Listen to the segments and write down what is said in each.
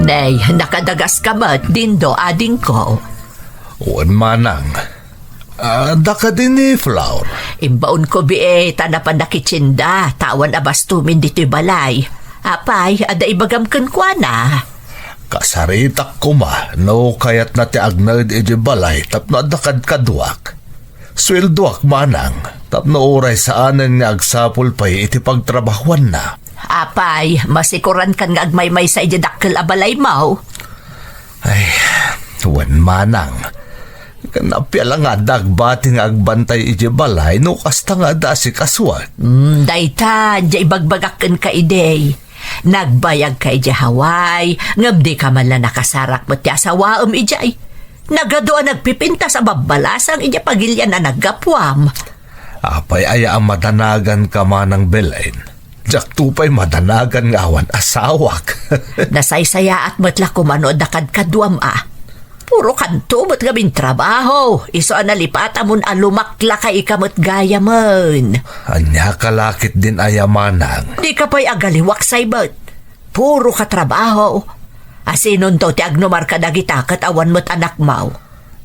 Nay, nakadagas ka mat, dindo, ading ko. Uwan manang. Daka din ni Flower. Imbaon ko tanapan na kitsinda, tawan abas tumin dito'y balay. Apay, ada ibagam kwa na. Kasaritak ko no kayat na ti agnad iti balay tapno adakad kadwak. Sweldoak manang, tapno oray saanan nga agsapol pa'y iti pagtrabahuan na. Apay, masikuran kan nga agmay-may sa idadakkel abalay mo. Ay, uwan manang. Kanapya lang nga dagbati nga agbantay iti balay no kasta nga da si kaswat. Dayta, di ibagbagakken ka idey. Nagbayag ka iti Hawaii, ngabdi ka man lang nakasarak mo ti asawaam ijay. Nagadoan nagpipinta sa babalasang iti pagilya na naggapwam. Apay aya ang madanagan ka manang Belen. Jak tupay madanagan nga awan asawak. Nasaysaya at matla kumanood na kadkadwam Puro kanto mo't gabing trabaho. Iso analipata mon alumakla ka ikamot gaya man. Anya kalakit din ayamanang. Di ka pa'y agaliwak sa ibat. Puro ka trabaho. Asinon to ti agnomar ka dagita katawan mo't anak mau.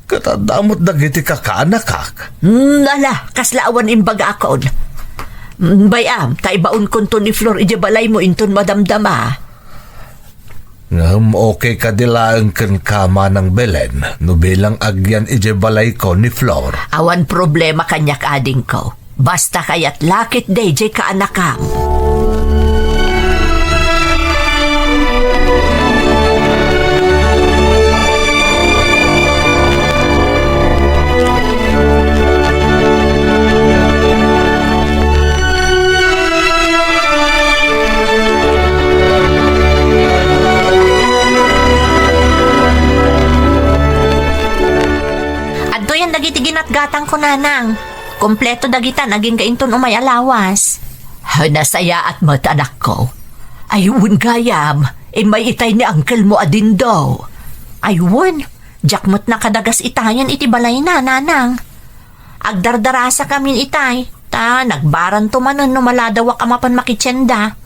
Katadamot dagiti kakaanakak. Nala, kaslaawan imbaga akon. Bayam, taibaon konto ni Flor ijabalay mo inton madamdama. Okay ka dilaang kan kama ng Belen, no bilang agyan ijabalay ko ni Flor. Awan problema kanyak ading ko. Basta kaya't lakit DJ ka anakam. Gatang ko nanang. Kompleto dagita naging kainton umay alawas. Nasaya at matanak ko. Ayun gayam, may itay ni uncle mo adin daw. Ayun, jakmot na kadagas itayan iti balay na nanang. Agdardarasa kamin itay, ta nagbaran tumanon no maladawak amapan makitsenda.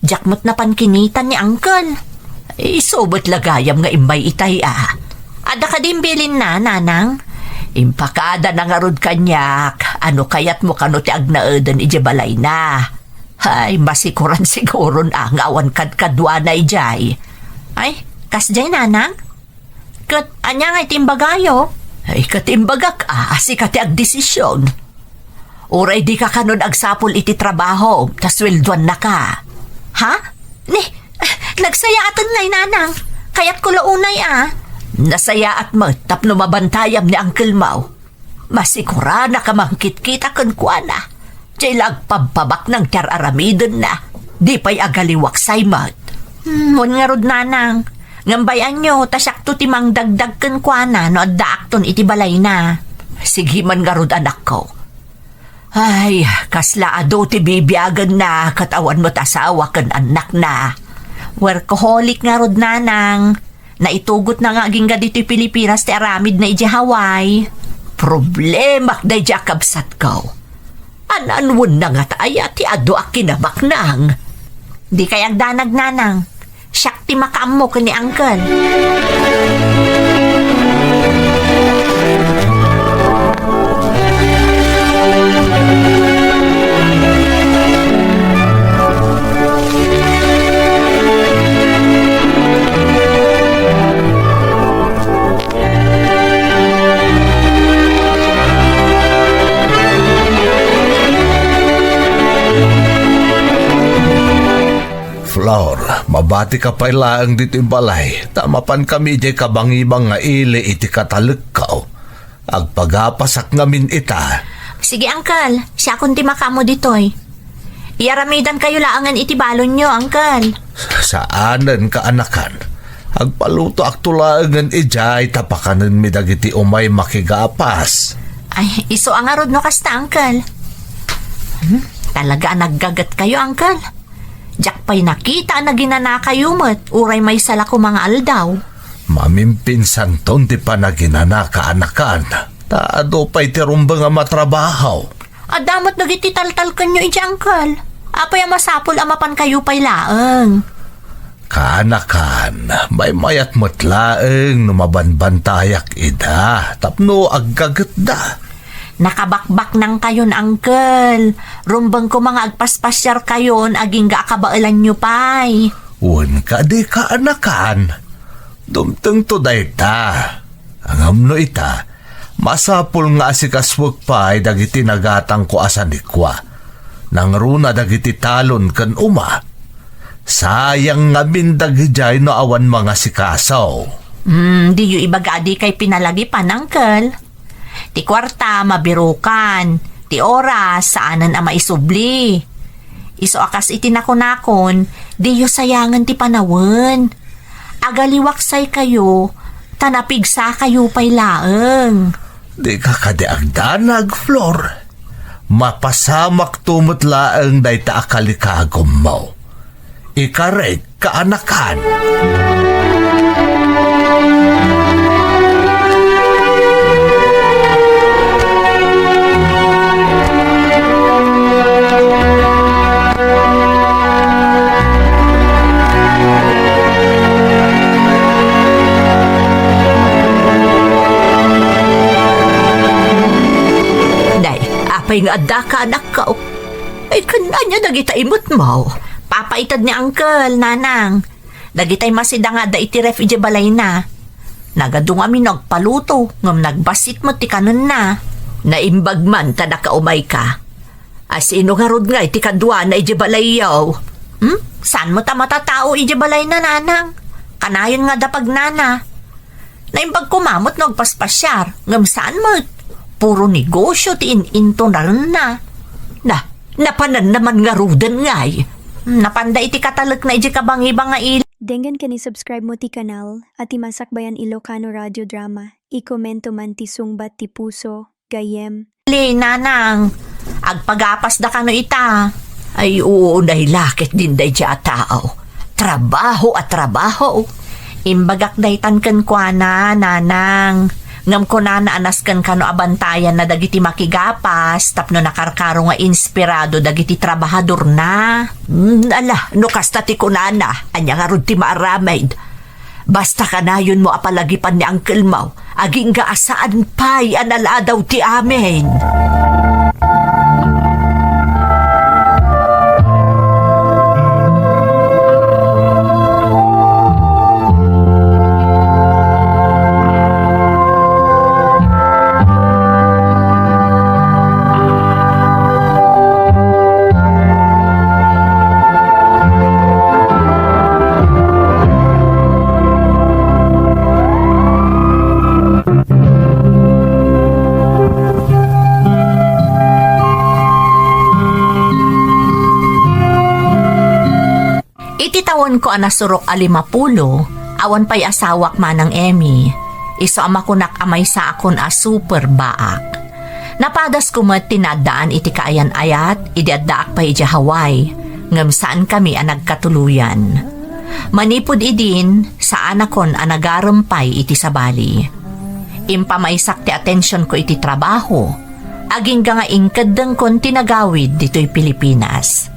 Jakmot na pankinitan ni uncle. Isobot lagayam nga imay itay Ada ka din bilin na nanang. Impakada na nga rod kanyak, ano kayat mo kano ti agnaedan ijabalay na. Ay, masikuran siguro na ngawan kadkadwa na ijay. Ay, kasjay nanang? Anya nga itimbagayo? Ay, katimbagak asi ka ti agdesisyon. Uray di ka kanon agsapol iti trabaho, taswelduan na ka. Ha? Nagsaya atan ngay nanang, kayat ko launay Nasaya at tapno mabantayam ni Uncle Mau. Masikura na kamangkit kita kan kuana. Diyay lagpababak ng tiar-aramidon na. Di pa'y agaliwak saymat. Mon nga rod nanang. Ngambayan nyo, tasakto timang dagdag kan kuana no adda akton iti balay na. Sige man nga rod anak ko. Ay, kasla ado ti bibiyagan na katawan mo't asawa kan anak na. Workaholic nga rod nanang. Naitugot na nga aging dito'y Pilipinas ti aramid na iji Hawaii. Problema na iji akabsat ko. Ananwon na nga taaya ti ado a kinabak nang. Di kayang danag nanang. Siyak ti makaammo ka ni uncle. Flor, mabati ka pa ilaang dito yung balay. Tamapan kami di kabangibang nga ili iti katalagkaw. Agpagapasak ngamin ita. Sige, uncle. Siya kundi makamo ditoy. Iaramidan kayo laangan iti balon nyo, uncle. Saanan ka anakan? Agpaluto aktulaangan ijay tapakanan mi dagiti umay makigapas. Ay, iso ang arod no kasta, uncle. Talaga naggagat kayo, uncle. Jak pa'y nakita na ginana kayo mo't uray may sala ko mga aldaw. Mamimpinsan ton ti pa na ginana ka anakan. Taado pa'y tirumba nga matrabahaw. Adamot nagititaltal kanyo iti, uncle. Apay masapol amapan kayo pa'y laang. Kaanakan, may mayat matlaeng numabanbantayak ida, tapno agkagat da. Nakabakbak nang kayon, Uncle. Rumbang ko mga agpaspasyar kayon, aging gaakabailan nyo pay. Un ka di kaanakan. Dumteng to dayta. Ang amno ita, masapul nga asikaswag pay dagiti nagatang ko asanikwa. Nang runa dagiti talon kan uma. Sayang nga bindagijay no awan mga sikasaw. Di yu ibagadi kay pinalagipan, Uncle. Ti kwarta mabirukan, ti oras saanan ang maisubli. Iso akas itinakon-nakon, di yu sayangan ti panawen. Agaliwaksay kayo, tanapigsa kayo pay laeng. Di ka kadiagdanag, Flor. Mapasamak tumutlaang dayta akalikagom mo. Ikarek kaanakan. Day, apay nga adda ka anak ka. Ay kananya dagita imot mo. Papaitad ni Uncle, Nanang. Dagitay masida nga da iti ref ije balay na. Nagadung amin nagpaluto, ngam nagbasit mo ti kanon na. Naimbag man tada ka umay ka. Asino nga rod nga iti kadwa na ije balay yaw. Saan mo ta matatao ije balay na, Nanang? Kanayon nga dapag nana. Naimbag kumamot nagpaspasyar, ngam saan mo? Puro negosyo ti in-into na rin na. Napanan naman nga rudan ngay. Napanda iti katalak na iti kabang-ibang nga il. Dengan ka ni subscribe mo ti kanal at imasakbayan Ilocano Radio Drama. I-komento man ti sungbat ti puso, gayem. Nanang, agpagapas da kano ita. Ay oo, dahi lakit din dahi dya tao. Trabaho at trabaho. Imbagak dahi tanken kwa na, Nanang. Ngam ko na naanaskan kano abantayan na dagiti makigapas tapno nakarkaro nga inspirado dagiti trabahador na. No kasta ti kunana, anya nga rod ti maaramaid. Basta kanayon mo apalagipan ni Uncle Mau, aging gaasaan pay analadaw ti amin. Ititawon ko anasurok a 50, awan pa'y asawak manang Emmy. Iso amakunak amay sa akon a super baak. Napadas ko mat tinadaan iti kaayan ayat, idiaddaak pa iti Hawaii, ngam saan kami ang nagkatuluyan. Manipod idin, saan akon ang nagarampay iti sabali. Impamaysak ti atensyon ko iti trabaho, aging nga ingkadang kon tinagawid dito'y Pilipinas.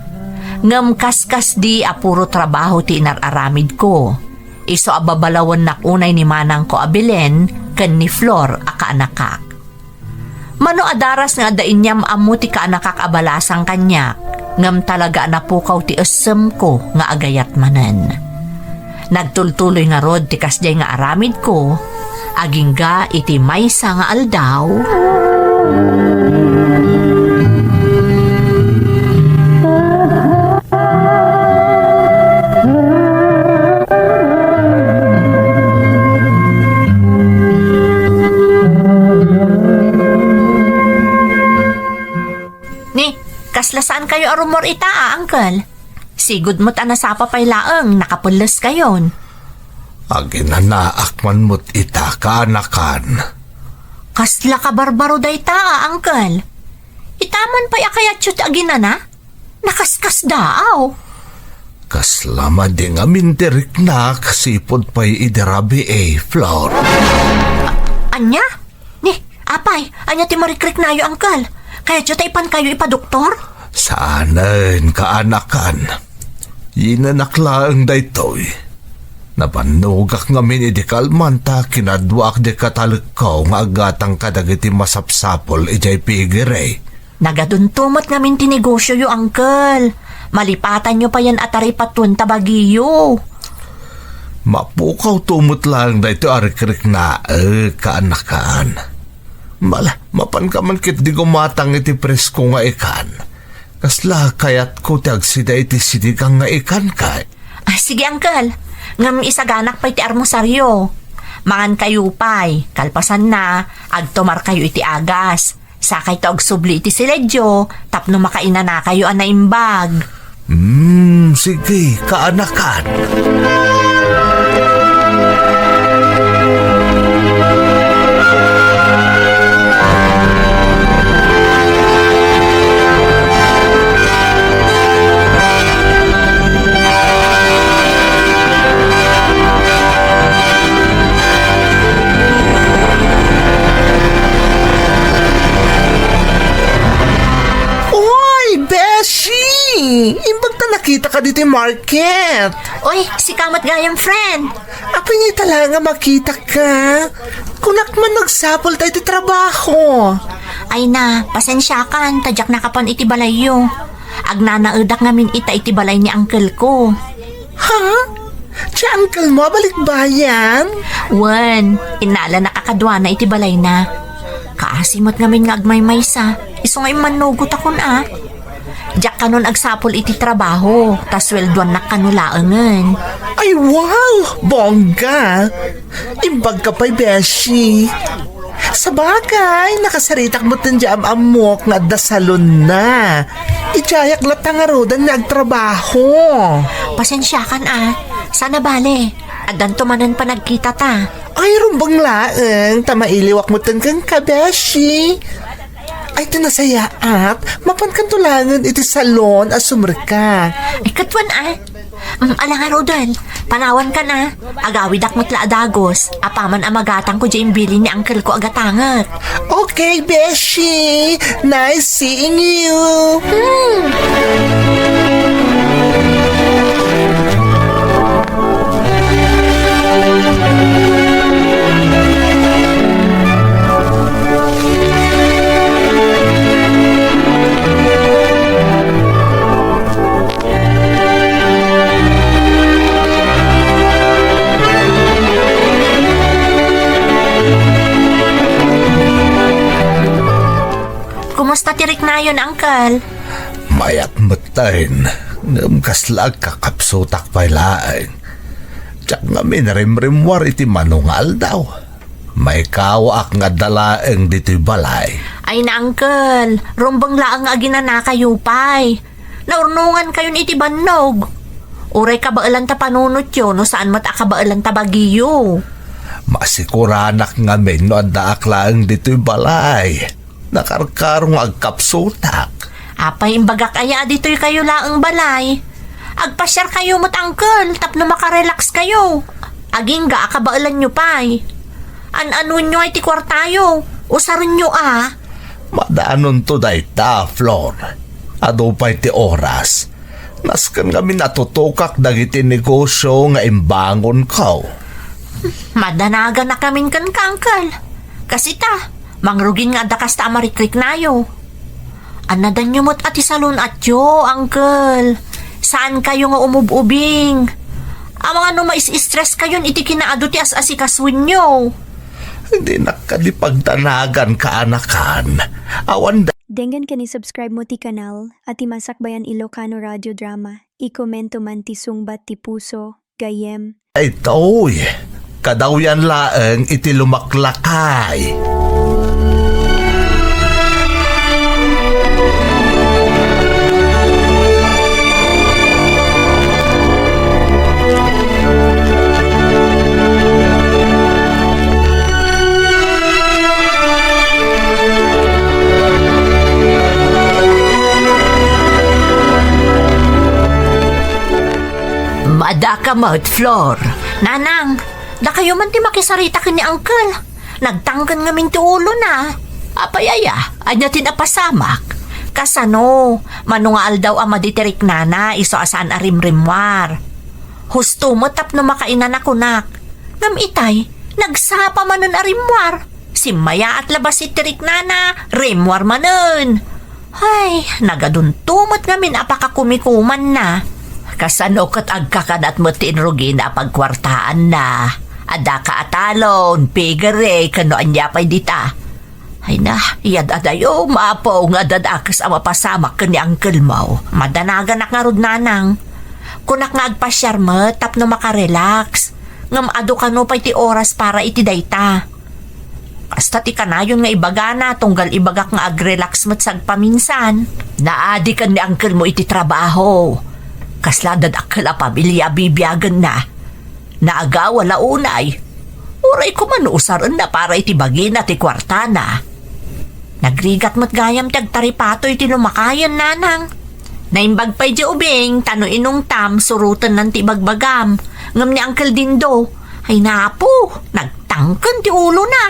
Ngam kaskas di apuro trabaho ti inararamid ko. Iso ababalawan nakunay ni manang ko abilen ken ni Flor a kaanakak. Mano adaras nga dain niyam amu ti kaanakak abalasang kanya. Ngam talaga napukaw ti esem ko nga agayat manen. Nagtultuloy nga rod ti kasjay nga aramid ko. Aging ga iti maysa nga aldaw. Kaslasaan kayo arumor ita, Uncle? Sigud mo't anasapa pay laeng, nakapulas kayon. Aginanaak man mo't ita kaanakan. Kasla ka barbaro day ta, Uncle. Itaman pa'y akayatsot aginana? Nakaskas daaw. Kaslama di nga mintirik na kasipod pa'y idarabi Flor. Anya? Ni, apay, anya ti marikrik na yo, Uncle. Kaya tiyotaypan kayo ipadoktor? Saanan kaanakan. Yinanakla ang daytoy. Napanugak ngamin iti kalmanta kinadwak di katalikaw nga agatang kadagiti masapsapol ijay pigire. Nagaduntumot ngamin tinegosyo yo, Uncle. Malipatan nyo pa yan atari patun tabagiyo. Mapukaw tumot lang da ito arikrik na kaanakan. Mapan ka man kit di gumatang iti presko nga ikan. Kasla kayat ko ti agsida iti sidigang nga ikan kay. Ay, sige, Uncle. Ngam isaganak pa iti armosaryo. Mangan kayo pa'y, kalpasan na, agtumar kayo iti agas. Sakay to agsubli iti siledyo, tapno makaina na kayo anaimbag. Sige, kaanakan. Imbag ta nakita ka dito yung market. Uy, si Kamat Gayam friend. Apa niya talaga makita ka? Kunak man nagsapol tayo iti trabaho. Ay na, pasensyakan, tadyak na kapan iti balayo. Agnanaudak ngamin iti balay ni uncle ko. Ha? Siya uncle mo, balik bayan? Wen, inala nakakadwa na iti balay na. Kaasimot ngamin nga agmaymaysa. Iso nga manugot akon Diyak kanon agsapol iti trabaho, tas sweldoan na kanulaangan. Ay wow, bongga. Imbag ka pa'y beshi. Sa bagay, nakasaritak mo tan diyam amok nga da salon na. Ijayak latang arudan na agtrabaho. Pasensyakan sana bale. Adan tumanan pa nagkita ta. Ay rumbang laeng, tamailiwak mo tan kang kabeshi. Ay tinasayaat, mapankantulangan iti salon as sumrika. Ay katwan alang arudan, panawan ka na. Agawid akmat la adagos. Apaman amagatang ko dyan bili ni uncle ko agatangat. Okay, Beshi. Nice seeing you. Kumusta tirik na yun, uncle? Mayat matain, kaslag kakapsutak pa'y laeng. Tsak nga minrimrimwar iti manungal daw. May kawaak nga dalaeng dito'y balay. Ay na, uncle, rumbang laang nga ginana kayo pa'y. Naurnungan kayo iti bannog. Uray kabaalan ta panunot yun, no saan mat akabaalan ta bagiyo. Masikuranak nga men no adaak laeng dito'y balay. Nakarkarong agkapsutak. Apay imbagak aya dito'y kayo laang balay. Agpasyar kayo mo't uncle, tapno makarelax kayo. Aging ga akabaalan nyo pa'y. An-ano nyo ay ti kwartayo. Usarin nyo Madaanon to day ta, Flor. Ado pa'y ti oras. Naskan kami natutokak dagiti negosyo nga imbangon kaw. Madanaga na kamin kan ka, uncle. Kasi mangrugin nga dakas ta amarikrik nayo. Anadan nyo mo't ati salon at yo, uncle. Saan kayo nga umububing? Amang ano mais-stress kayon iti kinaado ti as-asikaswin nyo. Hindi nakadipagtanagan kaanakan. Awan Denggan ka ni subscribe mo ti kanal at imasakbayan Ilocano Radio Drama. I-komento man ti sungbat ti puso, gayem. ito'y kadawyan laeng iti lumaklakay. Madaka mo't, Flor. Nanang, da kayo man ti makisarita ka ni uncle. Nagtanggan nga min ti ulo na. Apayaya, anya tinapasamak. Kasano, manungaal daw ang maditirik nana, iso asaan arimrimwar. Husto mo tapno makainan ako nak. Ngam itay, nagsapa manon a rimwar. Si Maya at labas si Tirik nana, rimwar manon. Ay, nagaduntumot ngamin apakakumikuman na. Kasano kat agkakanat mo tinrugin na pagkwartaan na. Ada ka atalon, pigare, kano anya pa'y dita. Ay na, iyad adayo, maapo nga dadakas ang mapasamak ka ni Uncle mo. Madanagan nga rod nanang. Kunak nga agpasyar mo, tapno makarelax. Ngam ado ka no pa'y ti oras para iti dayta. Kasta ti kanayon nga ibagana, tunggal ibagak nga agrelax mo't sagpaminsan. Naadi ka ni Uncle mo iti trabaho. Kasladad akala pamilya bibiyagan na. Naaga wala unay. Uray ko manuusaran na para itibagin na ti kwartana. Nagrigat mo't gayam tagtaripatoy ti lumakayan nanang. Naimbag pa'y di ubing, tano inong tam, surutan ng tibagbagam. Ngam ni Uncle Dindo, ay napo, nagtangkan ti ulo na.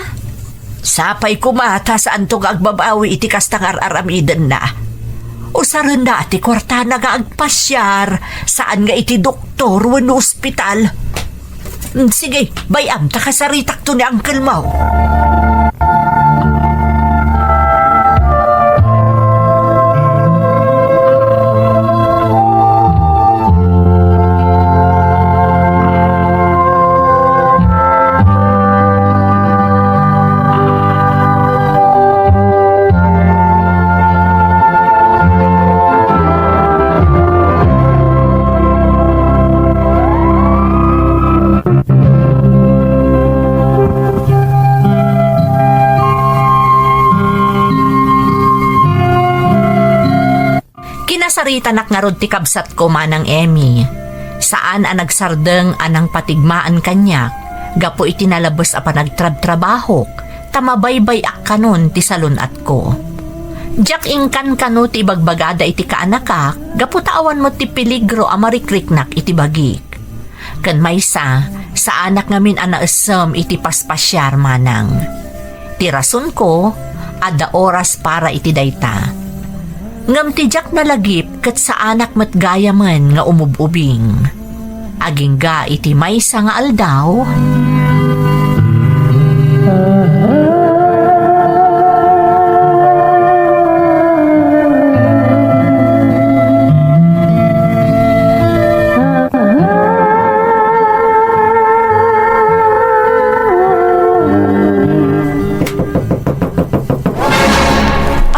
Sapay kumata saan to agbabawi iti kastang aramidan na. Usaran na ti kwartana nga agpasyar, saan nga iti doktor wano ospital. Sige, bayam, takasaritak to ni Uncle Mau. Sarita nakngarod ti kabsat ko manang Emmy. Saan ang nagsardeng anang patigmaan kanya, gapo itinalabos a panagtrab-trabahok, tamabaybay ak kanon ti salon at ko. Jak ingkan kano ti bagbagada iti kaanaka, gapo taawan mo ti peligro a marikriknak iti bagik. Kan maysa, sa anak ngamin anaesem iti paspasyar manang. Ti rason ko, ada oras para iti dayta. Ngam tijak na lagip kat sa anak matgaya man nga umububing. Aging ga iti maysa nga aldaw.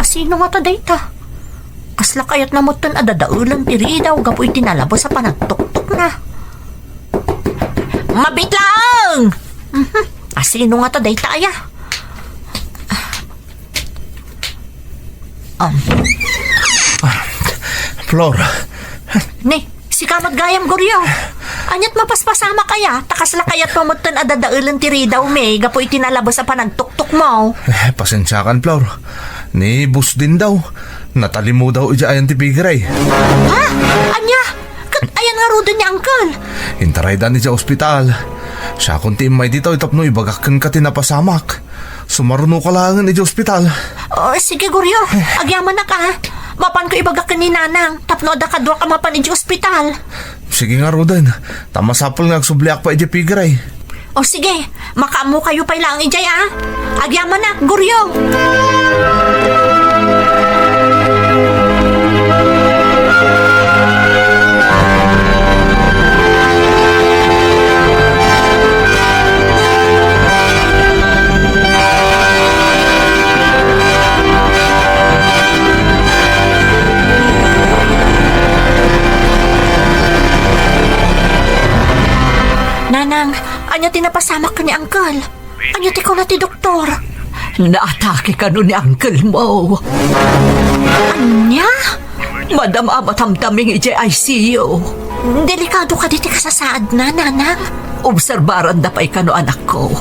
Asino nga ta dayta? Kasla kayat na moton adadaulan tiridaw gapoy tinalabos sa panagtuktok na. Mabit lang! Asino nga to day taya? Flor, Ni, si kamat gayam guryo. Anyat mapaspasama kaya, takasla kayat mo moton adadaulan tiridaw may gapoy tinalabos sa panagtuktok mo. pasensya kan Flor. Ni bus din daw. Natali mo daw ija ayan ti Pigray. Ha? Anya? Ayan nga rodo ni Uncle. Hintaray da ni sa ospital. Siya kunti may dito itapno ibagakan ka tinapasamak. Sumaruno ka lang ni sa ospital. Sige guryo, agyaman na ka. Mapan ko ibagakan ni Nanang, tapno da kadwa ka mapan ni ospital. Sige nga Rodan, tamasapol nga agsubliak pa ija Pigray. Sige, makamu kayo pa lang ijay Agyaman na, guryo. Nanang, anya tinapasamak ka ni Uncle. Anya ti ko na ti doktor. Naatake ka no ni Uncle mo. Anya? Madam amatamtaming ICU. Delikado ka diti kasasaad na, Nanang. Obserbaran da pa'y ka no anak ko.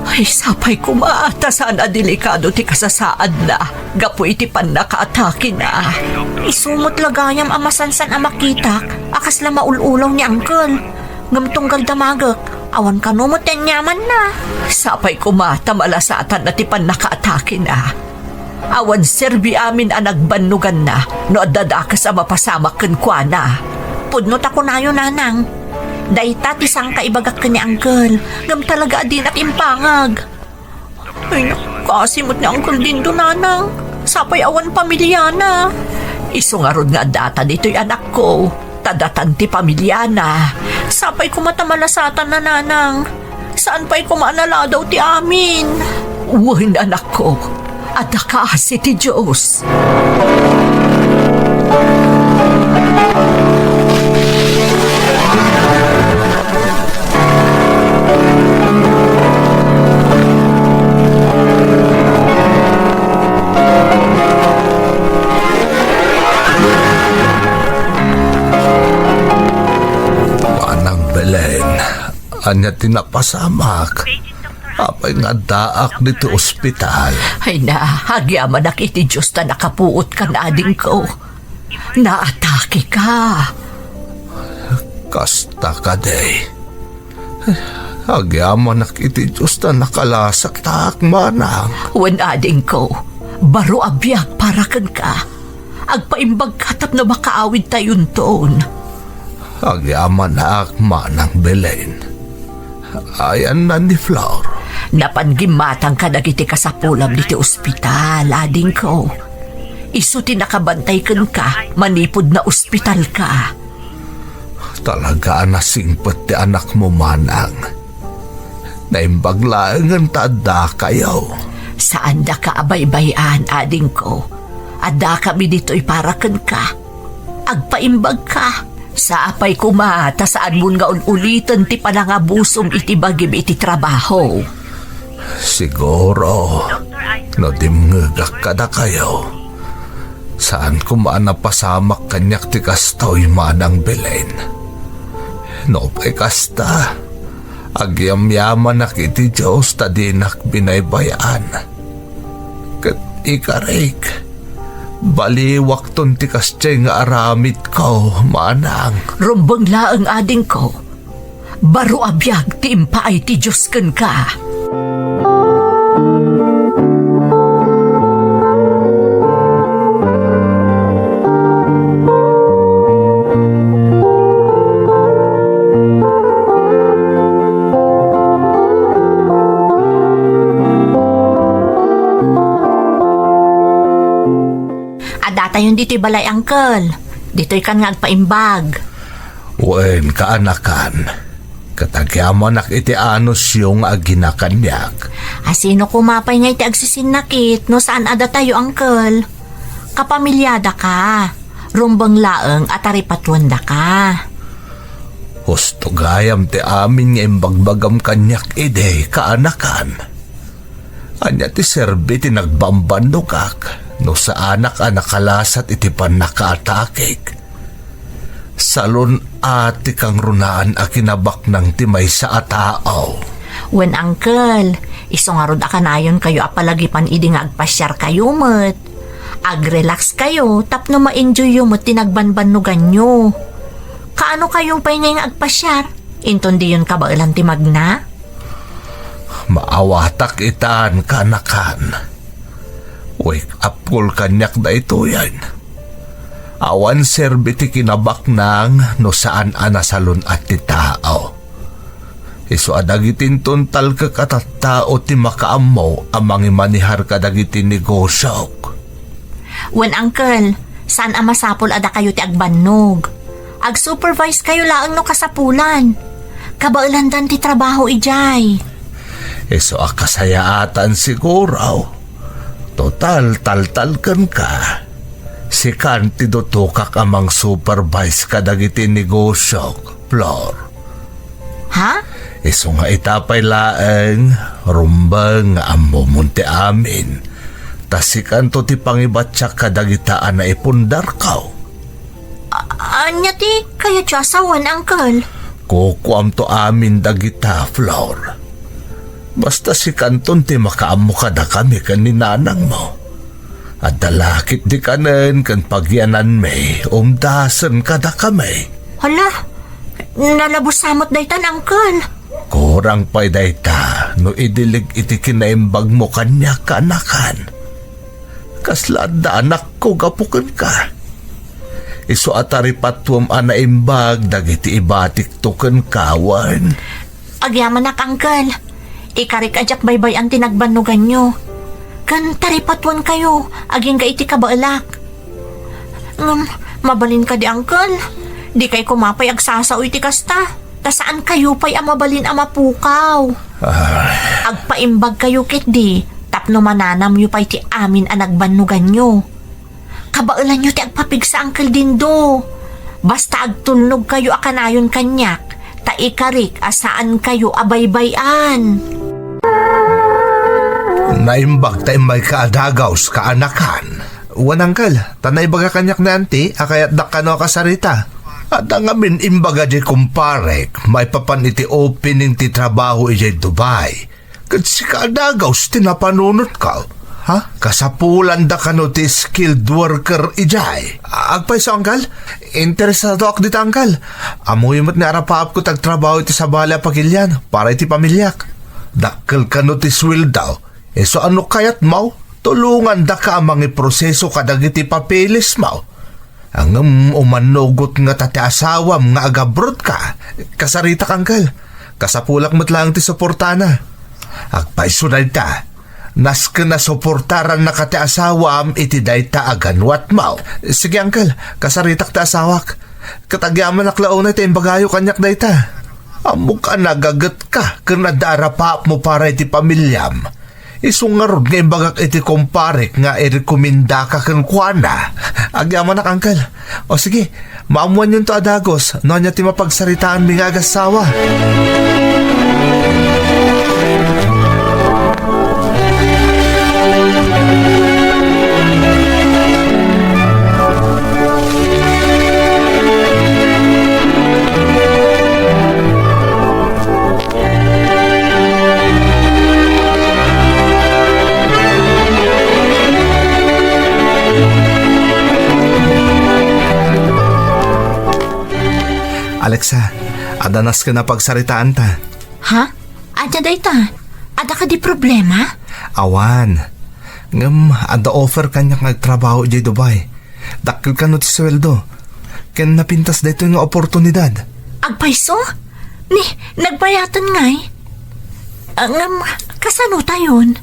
Ay, sapay kumaata sana delikado ti kasasaad na. Gapo iti pan nakaatake na. Isumot lagayam amasansan amakitak. Akas la maululaw ni Uncle. Ngamtunggal damagak, awan ka numuten nyaman na. Sapay kumata malasatan na tipan nakaatake na. Awan serbi amin ang nagbanugan na, no adadakas ang mapasamak kan kwa na. Pudnot ako na yun, Nanang. Daita tisang kaibagak ka ni Uncle. Ngam talaga din at impangag. Ay, nakasimot ni Uncle din do, nanang. Sapay awan pamilya na. Isungarod nga data dito'y anak ko. Tadatan ti pamilya na. Sapay kumatamalasatan na, nanang. Saan pa'y kumaanala daw ti amin? Uwin, anak ko. At nakaasi ti Diyos. Manang Belen, anya tinapasamak. Apay nga daak dito ospital. Ay na, hagyaman na kiti Diyos na nakapuot ka na ading ko. Naatake ka. Kasta ka day. Agyaman na kiti Diyos na nakalasak taak manang. Wen ading ko, baro abiyag para kan ka. Agpaimbag katap na makaawid tayon toon. Agyaman na ak manang Belen. Ayan na ni Flor. Napangimatang ka dagiti ka sa pulam diti ospital, ading ko. Isuti nakabantay kan ka, manipod na ospital ka. Talaga na singpet ti anak mo manang. Naimbaglaangan tada kayo. Saan da ka abaybayan, ading ko? Ada kami dito'y parakan ka. Agpaimbag ka. Sa apay kumata saan mo nga ulitan ti panangabusom iti bagim iti trabaho. Siguro, no dimngagak ka na kayo. Saan kumana pasamak kanyak ti kastoy manang Belen. No pa'y kasta, agyamyaman na kiti Diyos ta dinak binaybayan. Kat ikarik, baliwak ton ti kastya nga aramid ko, manang. Rumbang laang ading ko. Baro abiyag ti impaay ti Diyos kan ka. Adata yun dito'y balay, Uncle. Dito'y kan nga agpaimbag. Wen kaanakan, katagyaman nak iti anos yung aginakanyak. Asino kumapay nga iti agsisinakit no saan ada tayo, Uncle? Kapamilyada ka. Rumbang laeng at aripatwanda ka. Husto gayam ti amin nga imbagbagam kanyak ide kaanakan. Anya ti serbi ti nagbambandukak. No sa anak kalasat iti pan nakaatakik. Salon ati kang runaan a kinabak ng timay sa atao. Wen, Uncle, isungarod akanayon kayo apalagi pan idi nga agpasyar kayo met. Ag-relax kayo tapno ma-enjoy yung met tinagbanbanugan nyo. Kaano kayong pay nga agpasyar? Inton di yun kabailan timag na? Maawatak itaan kanakan. Wake up kul kanyak da ito yan. Awan serbi ti kinabak nang no saan anasalon at ti tao. Iso adagitin tuntal ka katattao ti makaamaw amang imanihar ka dagiti negosyo. Wen, Uncle, saan amasapol ada kayo ti agbannog? Ag-supervise kayo laang no kasapulan. Kabailandan ti trabaho ijay. Iso akasayaatan siguro. Total taltal kan ka. Si Kanti dotukak amang supervise ka dagiti negosyo, Flor. Ha? Iso nga itapay laeng rumbang nga ammo munti amin. Tasikan to ti pangibatsak kadagitaan na ipundar kaw. Anya ti kaya tiyasawan, Uncle? Kukuam to amin dagita, Flor. Basta si Kanton ti makaamo ka da kami kan ni nanang mo. At dalakit di kanan kan pagyanan may umdasan ka da kami. Hala, nalabusamot daytan, Uncle. Kurang pa'y dayta no idilig iti kinaimbag mo kanya kanakan. Kaslada anak ko gapukan ka. Iso ataripatwam anaimbag dagiti ibatik to ken kawan. Agyaman nak, Uncle. Ikarik ajak baybay ang tinagbanugan nyo. Kan taripatwan kayo, aging ka iti kabaalak. Mabalin ka di, Uncle. Di kay kumapay agsasaw iti kasta. Ta saan kayo pa'y amabalin amapukaw. Agpaimbag kayo kit di. Tapno mananam yu pa'y ti amin ang nagbanugan nyo. Kabaalan nyo ti agpapigsa, Uncle Dindo. Basta agtulnog kayo akanayon kanyak. Ta ikarik asaan kayo abaybayan. Naimbag ta imbay kaadagaws kaanakan. Wanangkal, tanay baga kanyak na anti, akayat dakano kasarita. At ang amin imbaga di kumparek, may papan iti opening ti trabaho iti Dubai. Kat si kaadagaws tinapanunot ka. Ha? Kasapulan da kano ti skilled worker ijay. Agpay sa angkal? Interesado ako dito angkal. Amoy mo't naarapaap ko tagtrabaho iti sa bala pagilyan para iti pamilyak. Dakkel kano ti sweldaw. E so ano kayat mau? Tulungan da ka amang iproseso kadagiti papeles mau. Ang umanugot nga tati asawam nga agabrod ka. Kasarita kangkal. Kasapulak mo't lang ti suportana. Agpay sunay ta. Nas ka na suportaran na kati asawam iti day ta aganwat mau. Sige angkal, kasaritak ti asawak. Katagyaman aklaon na iti imbagayo kanyak day ta. Amok ka nagagat ka kanadara pa mo para iti pamilyam. Isungarod nga imbagak iti kumparek nga irekomenda ka kan kuana. Agyaman na angkal. O sige, maamuan yun to adagos. Noon niya ti mapagsaritaan mi nga agasawa. Alexa, adanas ka na pagsaritaan ta. Ha? Adya day ta? Ada ka di problema? Awan. Ngam, ada offer kanyak nagtrabaho di Dubai. Dakil ka no ti sweldo. Ken napintas dito nga oportunidad. Agpaiso? Ni, nagbayatan ngay? Kasano tayon?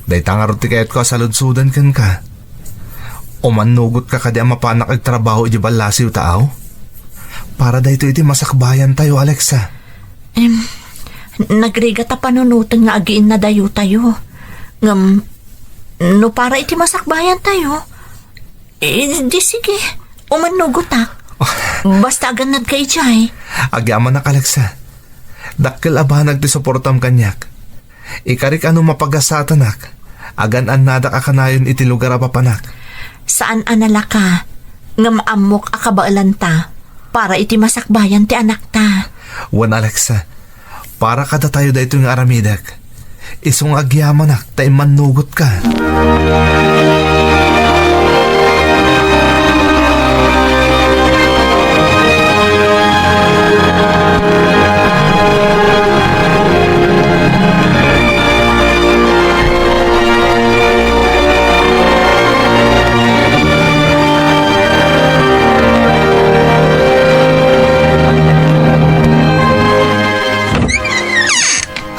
Day tangarot ti kayat ko sa ludsudan ken ka. Umanugot ka kadi ang mapanak agtrabaho di balasiw taaw? Para dahito iti masakbayan tayo, Alexa. Nagriga ta panunutan nga agiin na dayo tayo. No para iti masakbayan tayo. Di sige, umanugotak. Basta aganad kay Jai. Agyaman na, Alexa. Dakkel abanag ti suportam kanyak. Ikarik ano mapagasatanak. Agan nada kakanayon iti lugar apapanak. Saan anala ka? Nga maamok akabaalan ta. Para iti masakbayan ti anak ta. Wan, Alexa, para kada tayo da ito yung aramidak. Isong agyamanak, tayo manugot ka.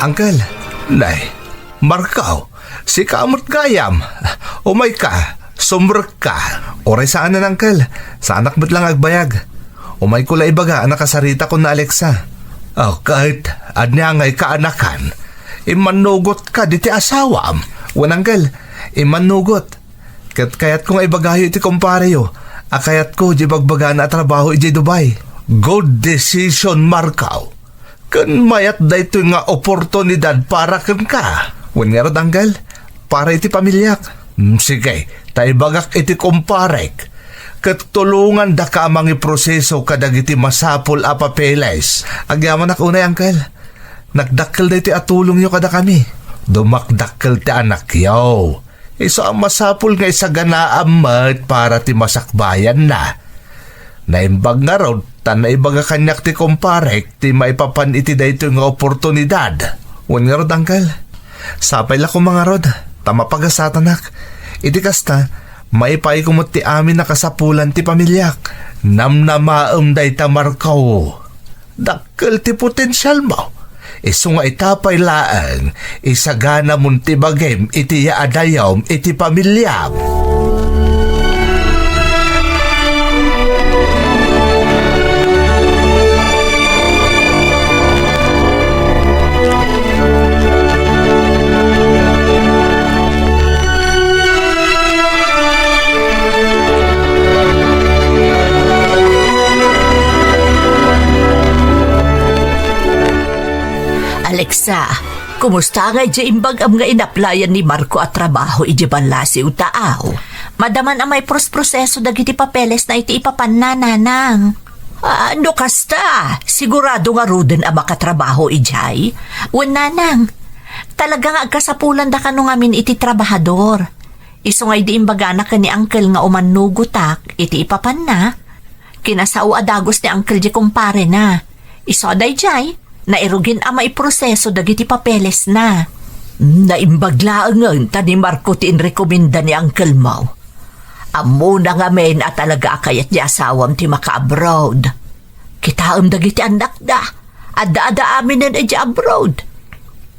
Uncle, Nay, Markaw, si kamot gayam. Umay ka, sumrek ka. oray saan na, Uncle? Sa anak mo't lang agbayag. Umay ko la ibaga, nakasarita ko na Alexa. Kahit anyangay kaanakan, imanugot ka di ti asawam. Wan, Uncle, imanugot. Kayat ko nga ibagayo iti kumpareyo. Akayat ko di bagbaga na trabaho iti Dubai. Good decision, Markaw. Kan mayat da ito nga oportunidad para kan ka. Wan nga rod, Uncle, para iti pamilyak. Sige, tayo bagak iti kumparek. Katulungan da ka amang iproseso kadag iti masapol a papeles. Agyaman ak unay, Uncle. Nagdakkel da iti atulong nyo kada kami. Dumakdakkel ti anak yaw. Iso ang masapol nga isaganaamat para ti masakbayan na. Naimbag nga raw, tanay baga kanyak ti kumparek, ti maipapan iti dayto nga oportunidad. Wan nga rod, Uncle. Sapay la ko mga rod, tama pagasatanak. Iti kasta, Maipay kumot ti amin nakasapulan ti pamilyak. Namnamaam day ta Marco. Dakkel ti potensyal mo. Isu nga itapay laang, isagana mun ti bagem iti yaadayom iti pamilyam. Alexa, kumusta nga iti imbag am nga inaplayan ni Marco at trabaho iti banlasi utaaw? Madaman ang may proseso dagiti papeles na iti ipapanananang. Ano kasta? Sigurado nga ruden ang makatrabaho ijay? Nanang, talagang agkasapulan da ka nung amin iti trabahador. Iso nga di imbagana ka ni Uncle nga umanugutak iti ipapanna. Kinasao adagos ni Uncle di kumpare na. Iso aday jay, nairugin ang may proseso dagiti papeles na. Naimbaglaan ta ni Marco ti inrekomenda ni Uncle mo. Amo na nga men at talaga kayat di asawam ti maka-abroad. Kitaam dagiti anak da. Ada amin na di abroad.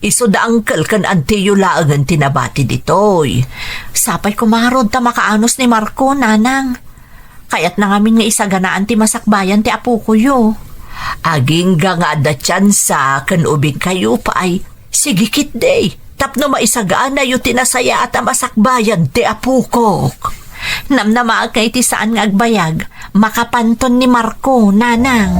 Iso da Uncle kan antiyo laangan tinabati ditoy. Sapay kumarod ta makaanos ni Marco, nanang. Kayat na ngamin nga isaganaan ti masakbayan ti apo ko yo. Aging nga da tsansa kan ubing kayo pa ay sigikit day. Tapno maisagaan na yu tinasaya at amasakbayan ti apukok. Namnama kay ti saan nga agbayag, makapanton ni Marco, nanang.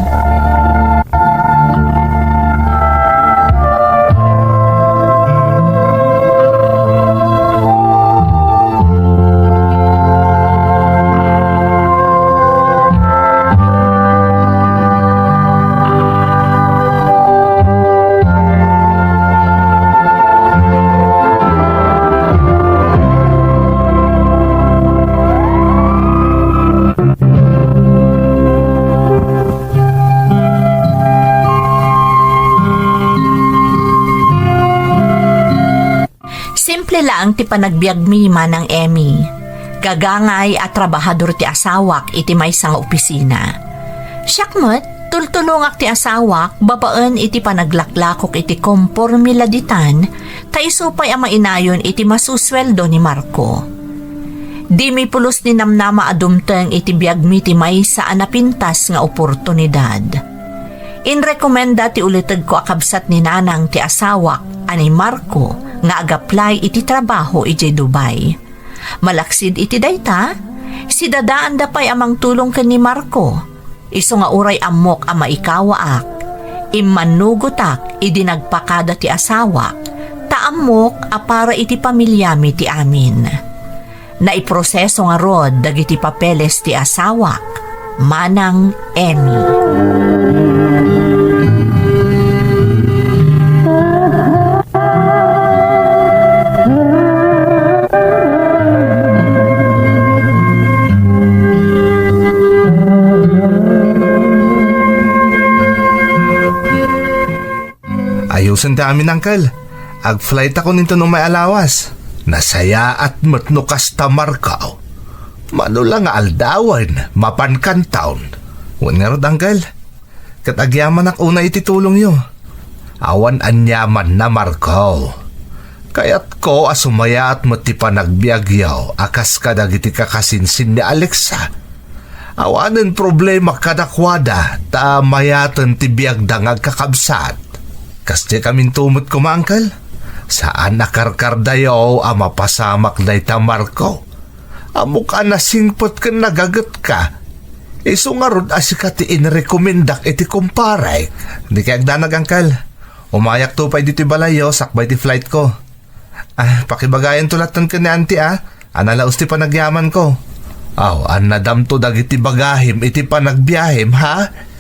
Simple lang ti panagbiag mi manang Emmy. Gagangay at trabahador ti asawak iti may sang opisina. Syakmat, tultulungak ti asawak, babaan iti panaglaklakok iti kompormiladitan, taisupay ang mainayon iti masusweldo ni Marco. Di may pulos ni namnama adumteng iti biag mi ti may saan napintas nga oportunidad. Inrekomenda ti ulitag ko akabsat ni nanang ti asawak, ani Marco, nga agaplay iti trabaho iti Dubai. Malaksid iti dayta, si dadaan da pa'y amang tulong ken ni Marco. Iso nga uray amok ama ikawaak. Immanugutak idi nagpakada ti asawak, taamok para iti pamilyami ti amin. Naiproseso nga rod dagiti papeles ti asawak, manang Emmy. Ayusan ta amin, Uncle. Ag-flight ako nito nung may alawas. Nasaya at matnukas ta Marco. Mano lang nga aldawan, mapankan taon. Huwag nga rod, Uncle. Katagyaman ak una ititulong yo. Awan anyaman na Marco. Kaya't ko asumaya at mati pa nagbiagyaw akas kadagiti kakasinsin ni Alexa. Awanan problema kadakwada ta mayatan ti biagdang agkakabsat. Kasi kaming tumot ko, Uncle. Saan nakarkardayo ama pasamak day ta Marco? Amok anasingpot ka nagagat ka. Iso nga rod asikati inrekomendak iti kumparay. Hindi kaya agdanag, Uncle. Umayak to pa dito balayo, sakbay ti flight ko. Pakibagayan tulatan ka ni auntie Analaos ti panagyaman ko. Anadam to dagiti bagahim iti panagbiahim, ha?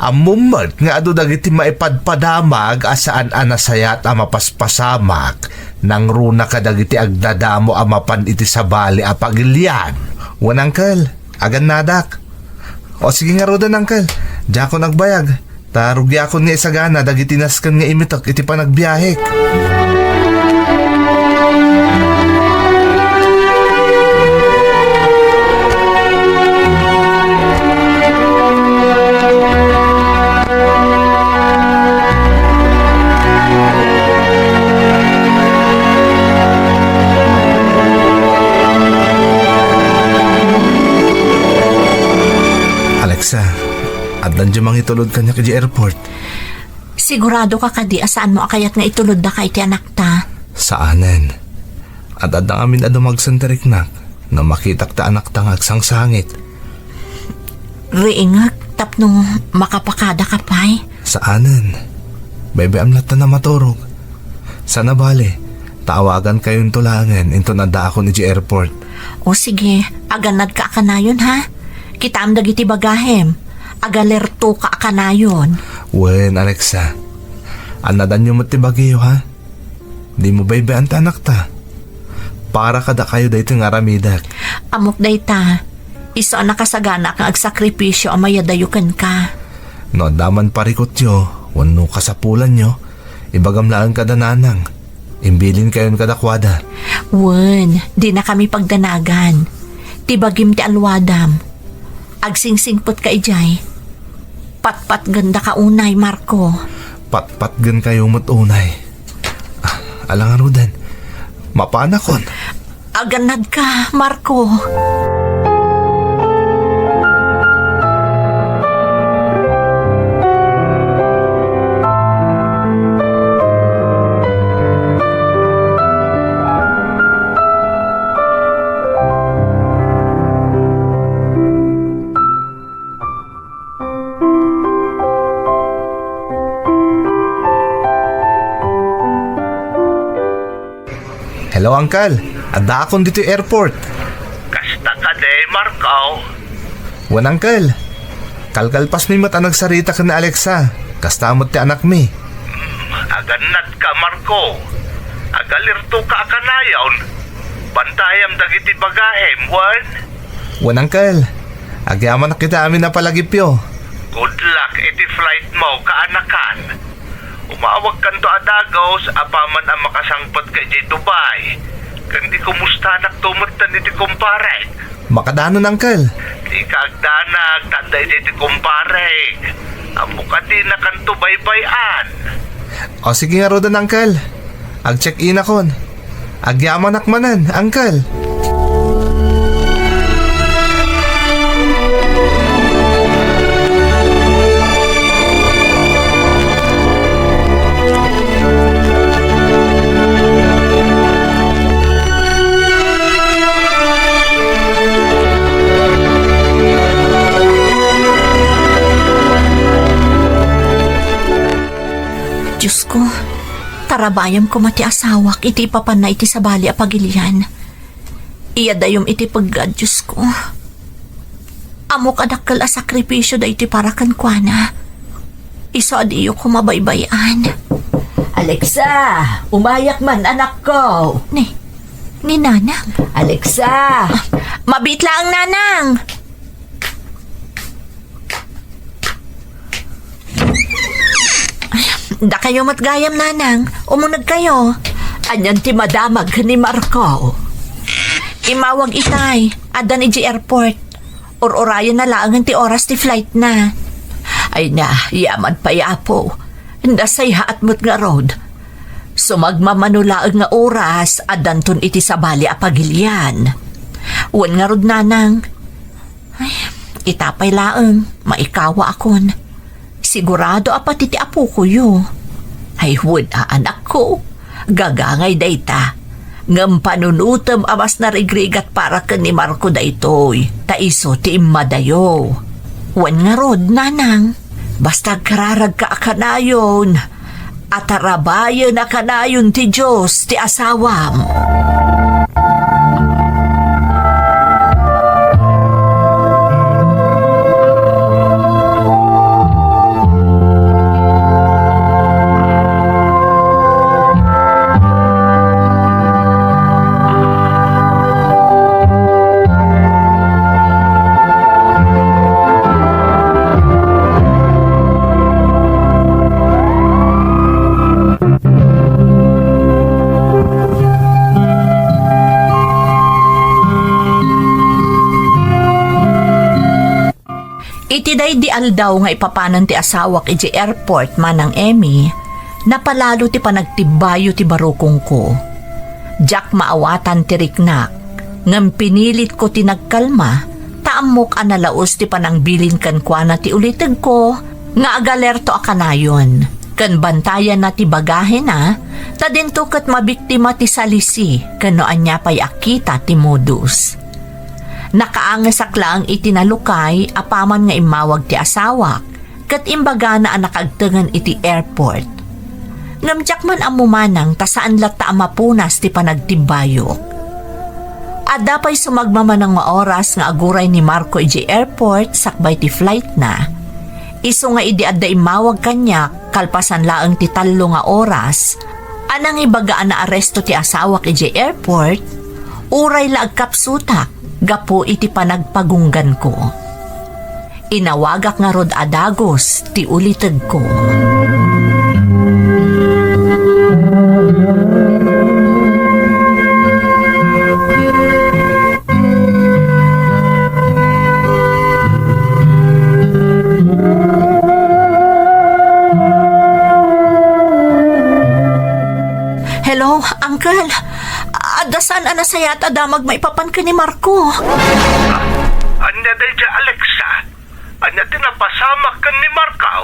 Amumad nga ado dagiti maipadpadamag asaan anasayat a mapaspasamak nang runa ka dagiti agdadamo a mapan iti sabali a pagilian. Wan, Uncle, agan nadak. O sige nga rodan, Uncle, diya ko nagbayag. Tarugya ako nga isagana dagiti naskan nga imitok iti panagbiahik. At nandiyan mang itulod kanya kay airport. Sigurado ka kadi asaan mo akayat nga itulod na kay ti anak ta? Saanen. At adang amin adumagsan tariknak na makitak ta anak ta ngagsang sangit. Riingak tapno makapakada ka pa'y. Saanen. Bebe amlat na maturog. Sana bale, tawagan kayong tulangan into nada ako ni airport. O sige, aganad ka akanayon ha? Kita am dagiti bagahem. Agalerto ka akanayon. Wen, Alexa. Anadan nyo ti bagyo ha? Di mo bebe ang anak ta. Para kada kayo dayto nga ramidak. Amok day ta. Iso nakasagana kang agsakripisyo ang mayadayukan ka. No, daman parikot yo. Wano kasapulan nyo. Ibagamlaan kada nanang. Imbilin kayon kada kwada. Wen, di na kami pagdanagan. Tibagim ti alwadam. Agsingsingpot ka ijay. Patpat ganda ka unay, Marco. Patpat gan kayo matunay. Alang arudan. Mapanakon. Aganad ka, Marco. Hello, Uncle. Ada akong dito airport. Kasta ka day, Marco. Wan, Uncle. Kalkalpas mi mat nagsarita ka na Alexa. Kastamot ti anak mi. Aganad ka, Marco. Agalirto ka akanayon. Bantayam dagiti bagahem, Juan. Wan, Uncle. Agyaman na kita amin na palagipyo. Good luck iti flight mo, kaanakan. Umawag kan to adagos, apaman ang makasangpot kay J. Dubai. Kandi kumusta naktumatan iti kumpare. Makadanon, Uncle. Di ka agdanag, tanda iti kumpare. Amo ka di na kanto baybayan. O sige nga rodan, Uncle. Ag-check-in akon. Agyaman nakmanan, Uncle. Diyos ko, tarabayam ko mati asawak, iti papanay iti sabali a pagilian. Iyadayom iti paggad, Diyos ko. Amok adakkel a sakripisyo da iti para kankwana. Iso adiyo ko mabaybayan. Alexa, umayak man anak ko. Ni nanang. Alexa, Mabitla ang nanang. Da kayo matgayam nanang, umunag kayo. anyan ti madamag ni Marco. Imawag itay, adan iji airport. Or-orayan na lang ti oras ti flight na. Ay na, yaman pa yapo. Nasayha at mo't nga road. Sumagmamanulaag nga oras, adanton iti sabali a pagilian. Wan nga rod nanang. Ay, itapay laeng, maikawa akon. Sigurado apat iti apo ko yu. Ay hud anak ko, gagangay dayta. Ngam panunutem amas narigrigat para ken ni Marco daytoy. Taiso ti immadayo. Wan nga rod nanang. Basta kararag ka akanayon. At arabayan akanayon ti Diyos ti asawam. Itiday di aldaw nga ipapanan ti asawak iti airport manang Emmy, napalalo ti panagtibayo ti barukong ko. Jack maawatan ti riknak, ngam pinilit ko ti nagkalma, ta amok analaos ti panangbilin kan kwa na ti uliteg ko, nga agalerto akanayon. Kan bantayan na ti bagahe na, tadento kat mabiktima ti salisi, kano anya pa'y akita ti modus. Nakaangasak lang itinalukay, apaman nga imawag ti asawak, kat imbaga na nakagtengan iti airport. Ngamjak man amumanang tasaan lata amapunas ti panagtibayok. Ada pa'y sumagmama ng oras nga aguray ni Marco iji airport sakbay ti flight na. Iso nga idi adda imawag kanya kalpasan laeng ti 3 nga oras. Anang ibagaan na aresto ti asawak iji airport, uray la agkapsutak gapo iti panagpagunggan ko. Inawagak nga rod adagos ti uliteg ko. Hello, Uncle. Adasan anasayat adamag maipapan ka ni Marco. Anya day dya, Alexa. Anya tinapasamak kan ni Marco.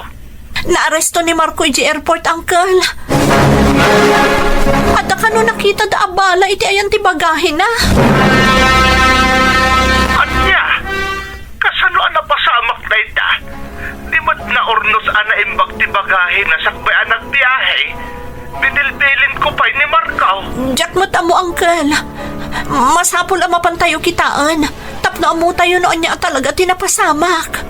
Naaresto ni Marco iji airport, Uncle. Ada ka no nakita da abala iti ayan ti bagahe na. Anya, kasano ang napasamak day da? Di mo't naornos ana imbag ti bagahe na sakbay anak biyahe. Binilbilin ko pa'y ni Marco. Jack mo tamo, Uncle. Masapol ang mapantayo kitaan. Tapno amo tayo noon niya talaga tinapasamak.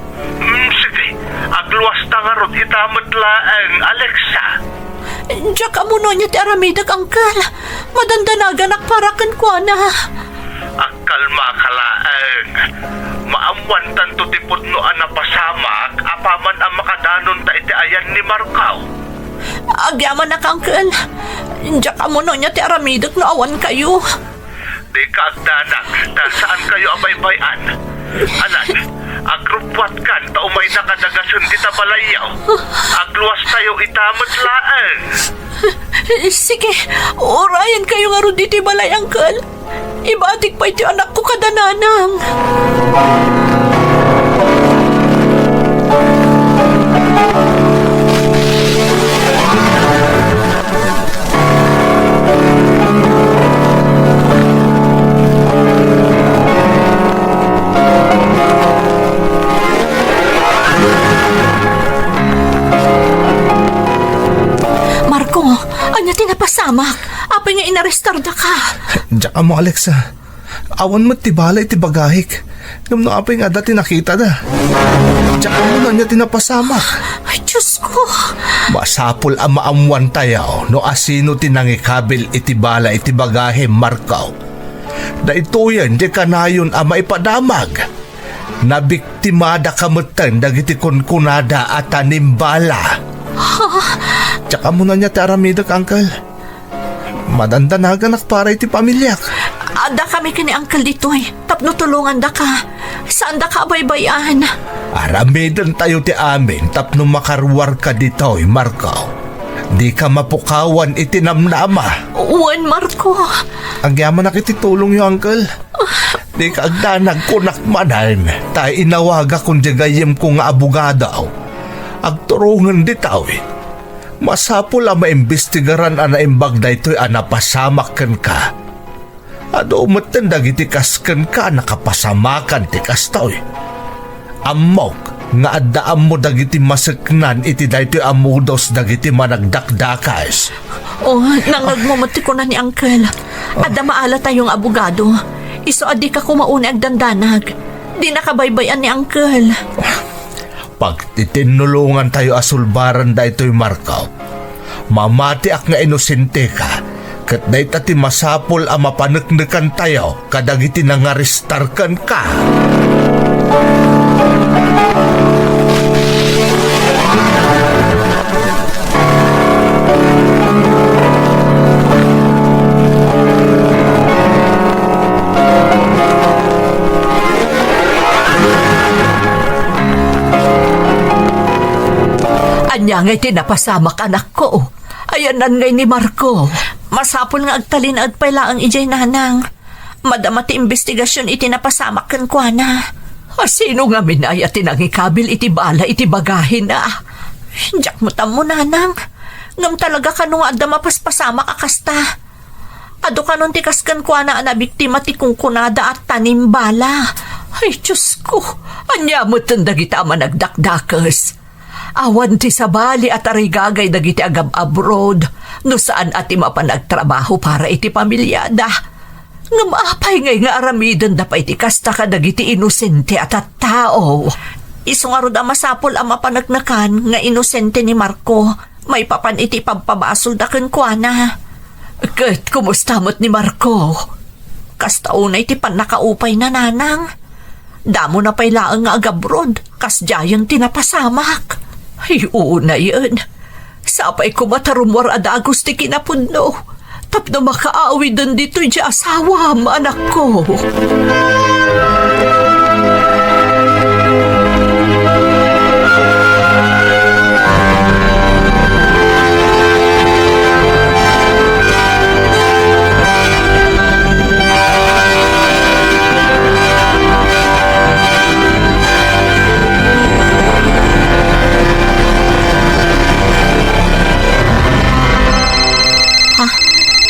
Sige, agluwas ta nga rod itamot laeng, Alexa. Jack amo noon niya ti aramidag, Uncle. Madandanagan akparakan ko na. Agkalma ka laeng. Maamuan tanto tipod no ang napasamak, apaman ang makadanon ta iti ayan ni Marco. Agyaman na ka, Uncle. Diyak amo no niya ti aramidag no awan kayo. Di ka agdanak, saan kayo abay-bayan? Anan, agrupwat kan, taumay nakadagasun kita balayaw. Agluwas tayo itamot laeng. Sige, orayan kayo nga ro diti balay, Uncle. Ibatik pa iti anak ko kadananang. Marco, anya tinapasamak. Apay nga inarestar da ka. Diyan ka mo, Alexa. Awan mo ti balay ti bagahik. Nung naapay nga dati nakita na. Diyan ka mo na niya tinapasamak. Ay, Diyos ko. Masapol ang maamuan tayo no asino tinangikabil iti bala iti bagahe Marco. Da ito yan, di ka na yun ang maipadamag. Nabiktimada kamutan dagiti kunkunada at tanimbala. Tsaka mo na niya ti aramidak, Uncle. Madandanagan para iti pamilyak. Ada kami kini Uncle ditoy. Tapno tulungan da ka. Saan da ka baybayan? Aramidan tayo ti amin tapno makarwar ka ditoy, Marco. Di ka mapukawan itinamnama. Uwan, Marco. Ang yaman na kititulong yung, Uncle. Di ka agdanag kunak manan. Tayo inawaga kung jagayim ko nga abogado. Agturungan ditoy. Masapol ang maimbestigaran ang naimbag na ito'y anapasamakan ka. Ado umatan dagiti kaskan ka nakapasamakan ti kastoy. Amok nga addaan mo dagiti maseknan iti daytoy amudos dagiti managdakdakas. Oh, nangagmamati ko na ni Uncle. Ada maala tayong abogado. Iso adi ka kumauna agdandanag. Di nakabaybayan ni Uncle. Pag titinulungan tayo asulbaran da ito'y Marco, mamati ak nga inosente ka, kat dahi tati masapol ang mapaneknekan tayo, kadagiti nangaristarkan ka. Anya ngay tinapasamak anak ko. Ayanan ngay ni Marco. Masapol nga agtalin agpay laang ijay nanang. Madamati investigasyon itinapasamakan ko na. Sino nga minay at tinangikabil iti bala iti bagahin na. Jak mo tam mo nanang. Ngam talaga ka nung adda mapaspasama kakasta. Ado ka nun tikaskan ko na biktima ti kungkunada at tanim bala. Ay, Diyos ko. Anya mo tanda kita managdakdakas. Awan ti sabali at arigagay dagiti agam abroad. No saan ati mapanagtrabaho para iti pamilyada. Nga maapay ngay nga aramidan da pa iti kasta ka dagiti inosente at tao. Isong arod ang masapol ang mapanagnakan nga inosente ni Marco. May papan iti pagpabasol da kenkwana. Kat kumusta mo't ni Marco? Kasta unay iti pan nakaupay na nanang. Damo na pailaang nga agabrod. Kas diyang tinapasamak. Ay una yun. Sapay ko matarumwar adagos ti kinapudno. Tapno makaawi doon dito di asawa, anak ko.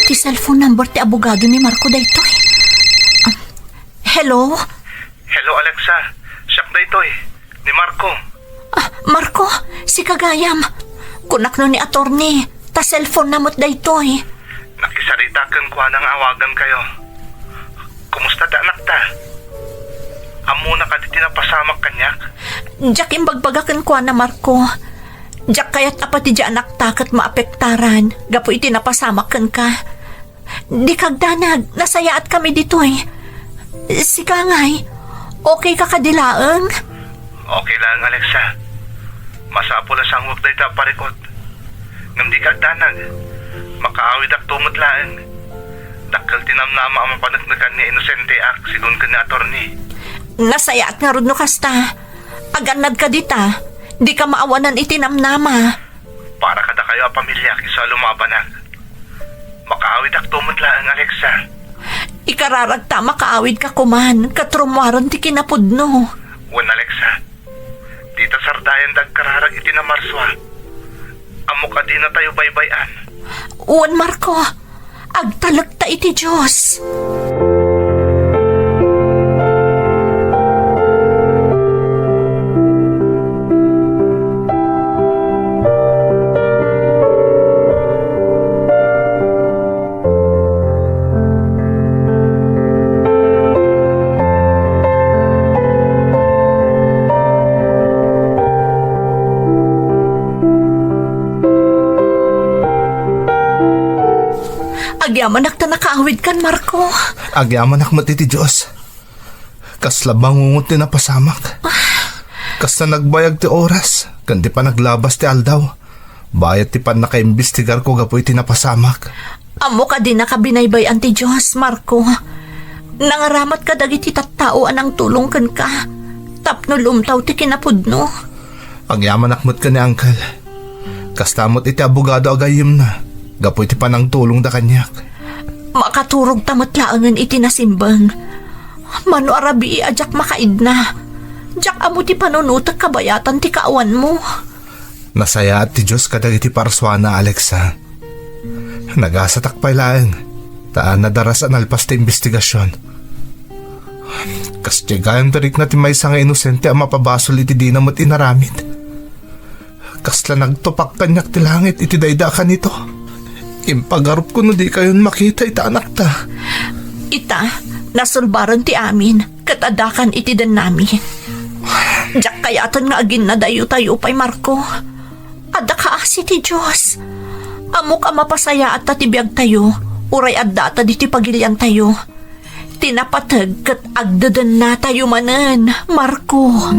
Ti cellphone number ti abogado ni Marco dayto eh. Hello? Hello, Alexa. Siyak na ito ni Marco. Marco, si Kagayam. Kunak no ni attorney. Ta cellphone namot dayto eh. Nakisaritakan ko nang awagan kayo. Kumusta da anak ta? Amo na ka di tinapasamak kanyak? Diyak imbagbagakan ko na Marco. Diyak kayat apati di anak takat maapektaran. Gapo iti napasamakan ka. Di kagdanag, nasayaat kami dito eh. Si Kangay, okay ka kadilaang? Okay lang, Alexa. Masapo lang sang huwag dahil parikot. Ngam di kagdanag, makaawid ak tumot laang. Dakal tinamnama ang mapanagnagan ni Inosente ak sigun ka ni attorney. Nasayaat nga rod no kasta. Aganad ka dita, di ka maawanan itinamnama. Para kada kayo ang pamilya kisa lumabanag. Makaawid ak tumot laang, Alexa. Ikararagta makaawid ka kuman, katrumwaron ti kinapudno. Wan, Alexa. Dito sardayan dagkararag iti na marswa. Amo ka di na tayo baybayan. Uwan Marco, agtalagta iti Diyos. Agyaman akta nakaawid kan, Marco. Agyaman ak matiti Diyos. Kasla bangungot ti napasamak. Kasla nagbayag ti oras. Kandi pa naglabas ti aldaw. Bayat ti pan nakaimbestigar ko gapoy ti napasamak. Amo ka din nakabinaybayan ti Diyos, Marco. Nangaramat ka dagiti tattao anang tulong kan ka. Tapno lumtaw ti kinapudno. Agyaman akmot ka ni Uncle. Kastamot iti abogado agayim na. Gapoy ti panang tulong da kanyak. Makaturog tamot laangan iti nasimbang. Mano arabi ajak makaid na. Jak amo ti panunutak kabayatan ti kaawan mo. Nasaya at ti Diyos kadag iti parswana, Alexa. Nagasatak pa ilaan. Taan nadarasan alpas ti investigasyon. Kastigayan tarik na ti may nga inosente ang mapabasol iti di namot inaramid. Kasla nagtupak kanyak ti langit iti daydakan ito. Impagarup ko no di kayon makita ita anak ta. Ita, nasulbaran ti amin, katadakan iti dan nami. Jak kayatan nga agin na dayo tayo pa'y Marco. Adda kaasi ti Diyos. Amok ang mapasaya at tatibiyag tayo, uray adda ta di ti pagilian tayo. Tinapatag kat agdadan na tayo manan, Marco.